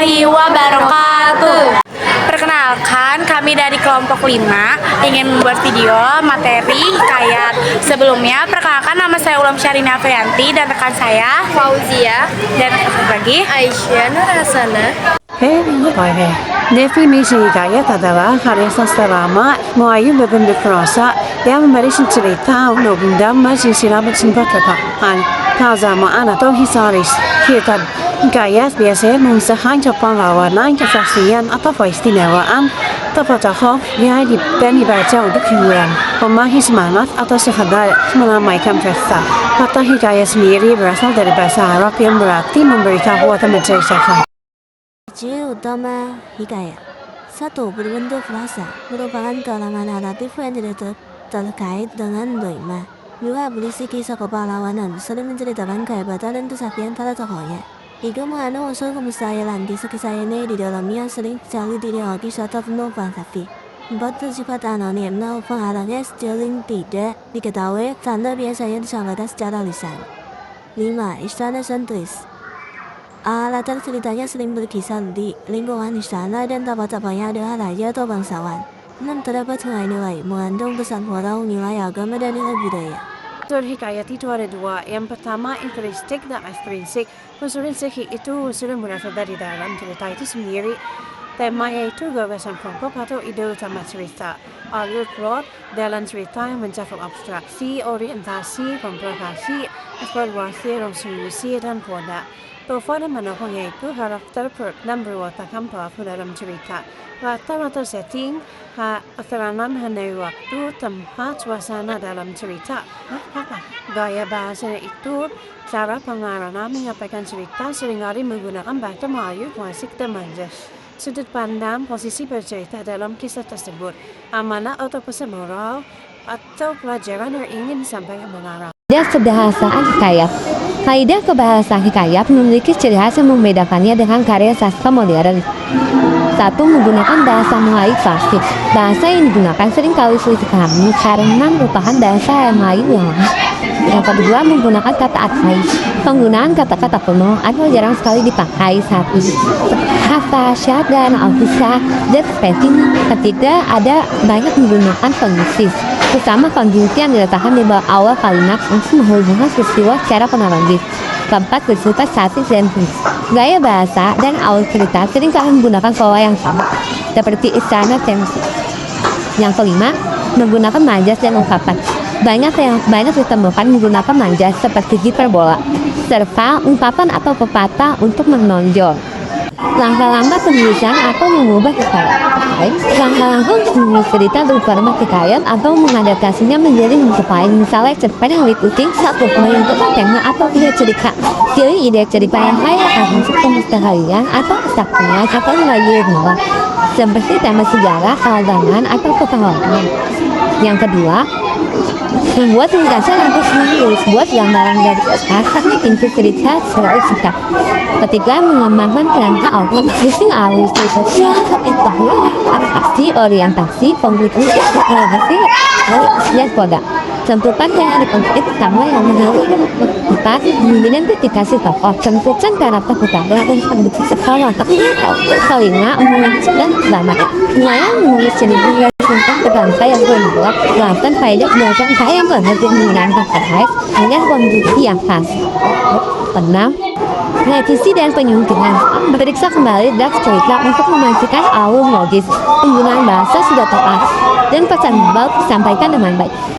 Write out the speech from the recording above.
warahmatullahi wabarakatuh. Perkenalkan, kami dari kelompok 5 ingin membuat video materi hikayat. Sebelumnya, perkenalkan nama saya Ulam Syarina Afrianti dan rekan saya Fauzia dan rekan lagi Aisyah Nurasana. Definisi hikayat adalah karya sastra lama Melayu berbentuk prosa yang berisi cerita maupun drama silsilah bersifat terpahan, keagamaan atau historis. Kitab hikayat biasanya mengisahkan perlawanan, kesaksian atau keistimewaan tokoh-tokoh yang dibaca untuk hiburan, membagi semangat atau sekedar meramaikan pesta. Kata hikayat sendiri berasal dari bahasa Arab yang berarti memberitahu atau menceritakan. utama hikayat. 1. Berbentuk prosa, merupakan kalaman naratif yang terkait dengan doma. 2. Berisi kisah kepahlawanan, sering menceritakan kehebatan dan kesaktian para tokohnya. 3. Mengandung unsur kemustahilan, kisah-kisah ini di dalamnya sering cari ideologis atau penuh fantasi. 4. Bersifat anonim, pengarangnya sering tidak diketahui, tanda biasanya disampaikan secara lisan. 5. Istana sentris. Latar ceritanya sering berkisar di lingkungan istana dan tokoh-tokohnya adalah raja atau bangsawan. 6. Terdapat nilai-nilai, mengandung pesan moral, nilai agama dan nilai budaya. Unsur hikayat itu ada dua. Yang pertama intrinsik dan ekstrinsik. Unsur intrinsik itu unsur yang berasal dari dalam cerita itu sendiri. Tema yaitu gagasan pokok atau ide utama cerita. Alur plot dalam cerita yang mencakup abstraksi, orientasi, komplikasi, evaluasi, resolusi, dan pola. Performa menopang yaitu karakter dan berwatakkan pelaku dalam cerita. Latar atau setting, keterangan mengenai waktu, tempat, suasana dalam cerita. Gaya bahasanya itu cara pengarang menyampaikan cerita seringkali menggunakan bahasa Melayu klasik dan manjas. Sudut pandang posisi bercerita dalam kisah tersebut, amanah atau pesan moral atau pelajaran yang ingin disampaikan pengarang. Kebahasaan hikayat. Kaidah kebahasaan hikayat memiliki ciri khas yang membedakannya dengan karya sastra modern. 1. Menggunakan bahasa Melayu klasik. Bahasa yang digunakan seringkali sulit dipahami karena merupakan bahasa Melayu yang lama. Yang kedua, menggunakan kata asli. Penggunaan kata-kata kuno atau jarang sekali dipakai saat ini. Kata syad dan alkisah dan spesifik. Ketiga, ada banyak menggunakan konjungsi. Terutama konjungsi yang diletakkan di bawah awal kalimat untuk menghubungkan peristiwa secara kronologis. Keempat, bersifat statis dan fix. Gaya bahasa dan alur cerita seringkali menggunakan pola yang sama, seperti istana tensi. Yang kelima, menggunakan majas dan ungkapan. Banyak ditemukan menggunakan majas seperti hiperbola, serta ungkapan atau pepatah untuk menonjol. Langkah-langkah penulisan atau mengubah hikayat. Langkah-langkah untuk menulis cerita berformat hikayat atau mengadaptasinya menjadi bentuk lain. Misalnya cerita yang meliputi 1. Menentukan tema atau ide cerita. Pilih ide cerita yang kaya akan kemistaharian atau kesaktian atau nilai moral, seperti tema sejarah, keagamaan atau kepahlawanan. Yang kedua, membuat ringkasan atau menulis buat gambaran dari teknik inti cerita secara singkat. Ketiga, mengembangkan kerangka output using alur cerita atraksi, orientasi, komplikasi, dan kode. Tentukan yang ada konflik sama yang menarik. 4. Mengidentifikasi tokoh, tentukan karakter utama dan pendukung sekolah. 5. Menjelaskan drama. Mulai menulis cerita tentang bangsa yang berbuat, 8. Faedah belajar saya mengerti menggunakan kata hanya kondisi yang khas. 6. Revisi dan penyuntingan. Periksa kembali draft cerita untuk memastikan alur logis, penggunaan bahasa sudah tepat, dan pesan bau disampaikan dengan baik.